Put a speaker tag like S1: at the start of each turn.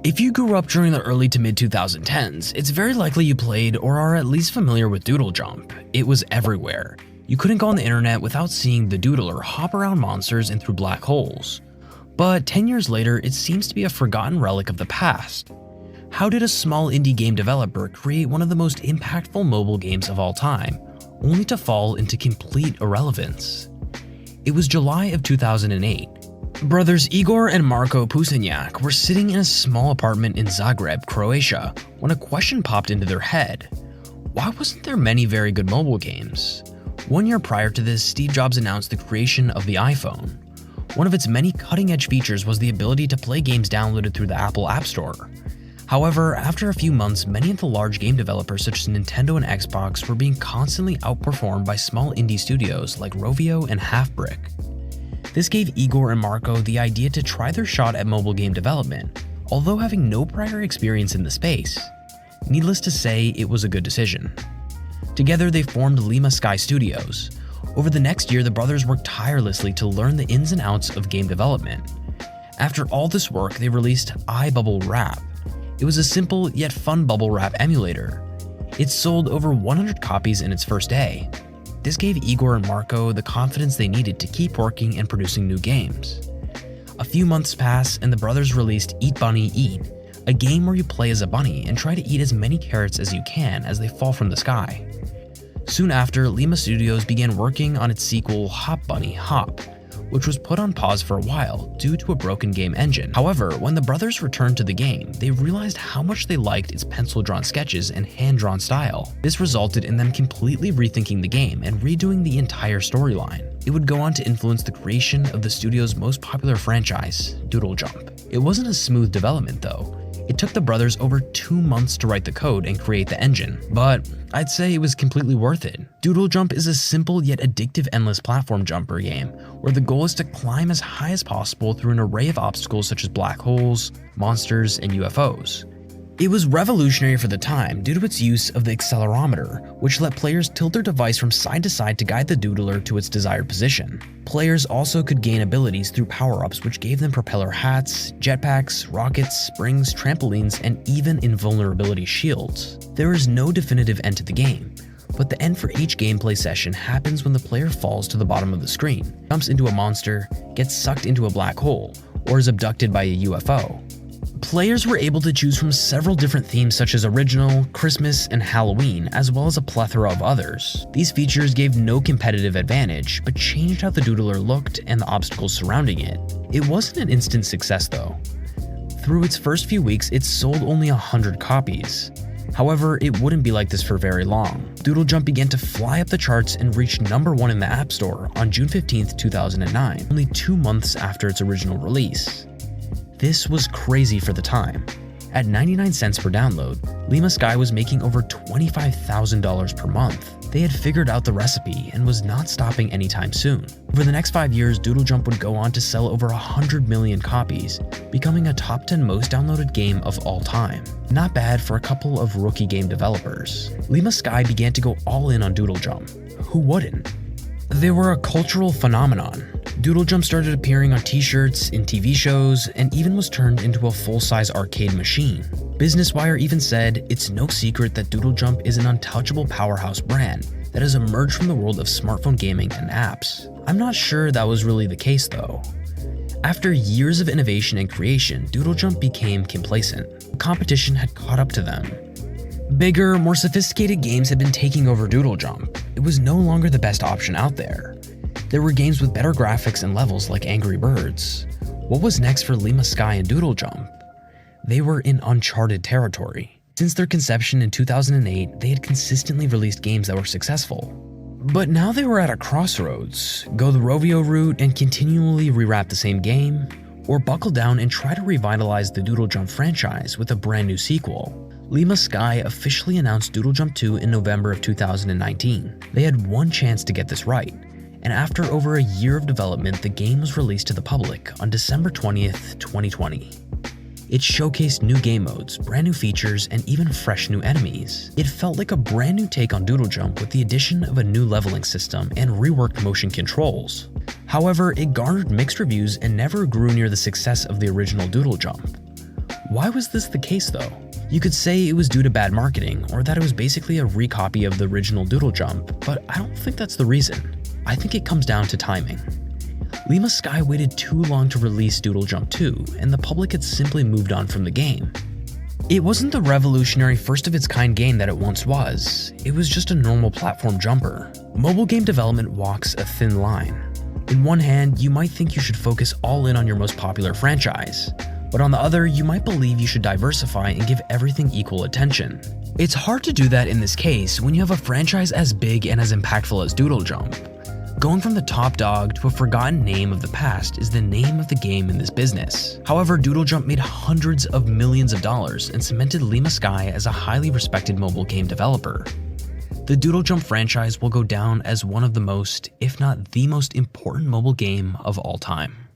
S1: If you grew up during the early to mid 2010s, it's very likely you played or are at least familiar with Doodle Jump. It was everywhere. You couldn't go on the internet without seeing the Doodler hop around monsters and through black holes. But 10 years later, it seems to be a forgotten relic of the past. How did a small indie game developer create one of the most impactful mobile games of all time, only to fall into complete irrelevance? It was July of 2008. Brothers Igor and Marko Pusenjak were sitting in a small apartment in Zagreb, Croatia, when a question popped into their head. Why wasn't there many very good mobile games? 1 year prior to this, Steve Jobs announced the creation of the iPhone. One of its many cutting-edge features was the ability to play games downloaded through the Apple App Store. However, after a few months, many of the large game developers such as Nintendo and Xbox were being constantly outperformed by small indie studios like Rovio and Halfbrick. This gave Igor and Marko the idea to try their shot at mobile game development, although having no prior experience in the space. Needless to say, it was a good decision. Together, they formed Lima Studios. Over the next year, the brothers worked tirelessly to learn the ins and outs of game development. After all this work, they released iBubble Wrap. It was a simple yet fun bubble wrap emulator. It sold over 100 copies in its first day. This gave Igor and Marko the confidence they needed to keep working and producing new games. A few months pass and the brothers released Eat Bunny Eat, a game where you play as a bunny and try to eat as many carrots as you can as they fall from the sky. Soon after, Lima Studios began working on its sequel Hop Bunny Hop, which was put on pause for a while due to a broken game engine. However, when the brothers returned to the game, they realized how much they liked its pencil-drawn sketches and hand-drawn style. This resulted in them completely rethinking the game and redoing the entire storyline. It would go on to influence the creation of the studio's most popular franchise, Doodle Jump. It wasn't a smooth development though. It took the brothers over 2 months to write the code and create the engine, but I'd say it was completely worth it. Doodle Jump is a simple yet addictive endless platform jumper game, where the goal is to climb as high as possible through an array of obstacles such as black holes, monsters, and UFOs. It was revolutionary for the time due to its use of the accelerometer, which let players tilt their device from side to side to guide the doodler to its desired position. Players also could gain abilities through power-ups which gave them propeller hats, jetpacks, rockets, springs, trampolines, and even invulnerability shields. There is no definitive end to the game, but the end for each gameplay session happens when the player falls to the bottom of the screen, jumps into a monster, gets sucked into a black hole, or is abducted by a UFO. Players were able to choose from several different themes such as original, Christmas, and Halloween, as well as a plethora of others. These features gave no competitive advantage, but changed how the doodler looked and the obstacles surrounding it. It wasn't an instant success though. Through its first few weeks, it sold only 100 copies. However, it wouldn't be like this for very long. Doodle Jump began to fly up the charts and reached #1 in the App Store on June 15, 2009, only 2 months after its original release. This was crazy for the time. At 99 cents per download, Lima Sky was making over $25,000 per month. They had figured out the recipe and was not stopping anytime soon. Over the next 5 years, Doodle Jump would go on to sell over 100 million copies, becoming a top 10 most downloaded game of all time. Not bad for a couple of rookie game developers. Lima Sky began to go all in on Doodle Jump. Who wouldn't? They were a cultural phenomenon. Doodle Jump started appearing on t-shirts, in TV shows, and even was turned into a full-size arcade machine. Business Wire even said, "It's no secret that Doodle Jump is an untouchable powerhouse brand that has emerged from the world of smartphone gaming and apps." I'm not sure that was really the case though. After years of innovation and creation, Doodle Jump became complacent. The competition had caught up to them. Bigger, more sophisticated games had been taking over Doodle Jump. It was no longer the best option out there. There were games with better graphics and levels like Angry Birds. What was next for Lima Sky and Doodle Jump? They were in uncharted territory. Since their conception in 2008, they had consistently released games that were successful. But now they were at a crossroads: go the Rovio route and continually rewrap the same game, or buckle down and try to revitalize the Doodle Jump franchise with a brand new sequel. Lima Sky officially announced Doodle Jump 2 in November of 2019. They had one chance to get this right, and after over a year of development, the game was released to the public on December 20th, 2020. It showcased new game modes, brand new features, and even fresh new enemies. It felt like a brand new take on Doodle Jump with the addition of a new leveling system and reworked motion controls. However, it garnered mixed reviews and never grew near the success of the original Doodle Jump. Why was this the case though? You could say it was due to bad marketing, or that it was basically a recopy of the original Doodle Jump, but I don't think that's the reason. I think it comes down to timing. Lima Sky waited too long to release Doodle Jump 2, and the public had simply moved on from the game. It wasn't the revolutionary first-of-its-kind game that it once was. It was just a normal platform jumper. Mobile game development walks a thin line. In one hand, you might think you should focus all in on your most popular franchise, but on the other, you might believe you should diversify and give everything equal attention. It's hard to do that in this case when you have a franchise as big and as impactful as Doodle Jump. Going from the top dog to a forgotten name of the past is the name of the game in this business. However, Doodle Jump made hundreds of millions of dollars and cemented Lima Sky as a highly respected mobile game developer. The Doodle Jump franchise will go down as one of the most, if not the most important mobile game of all time.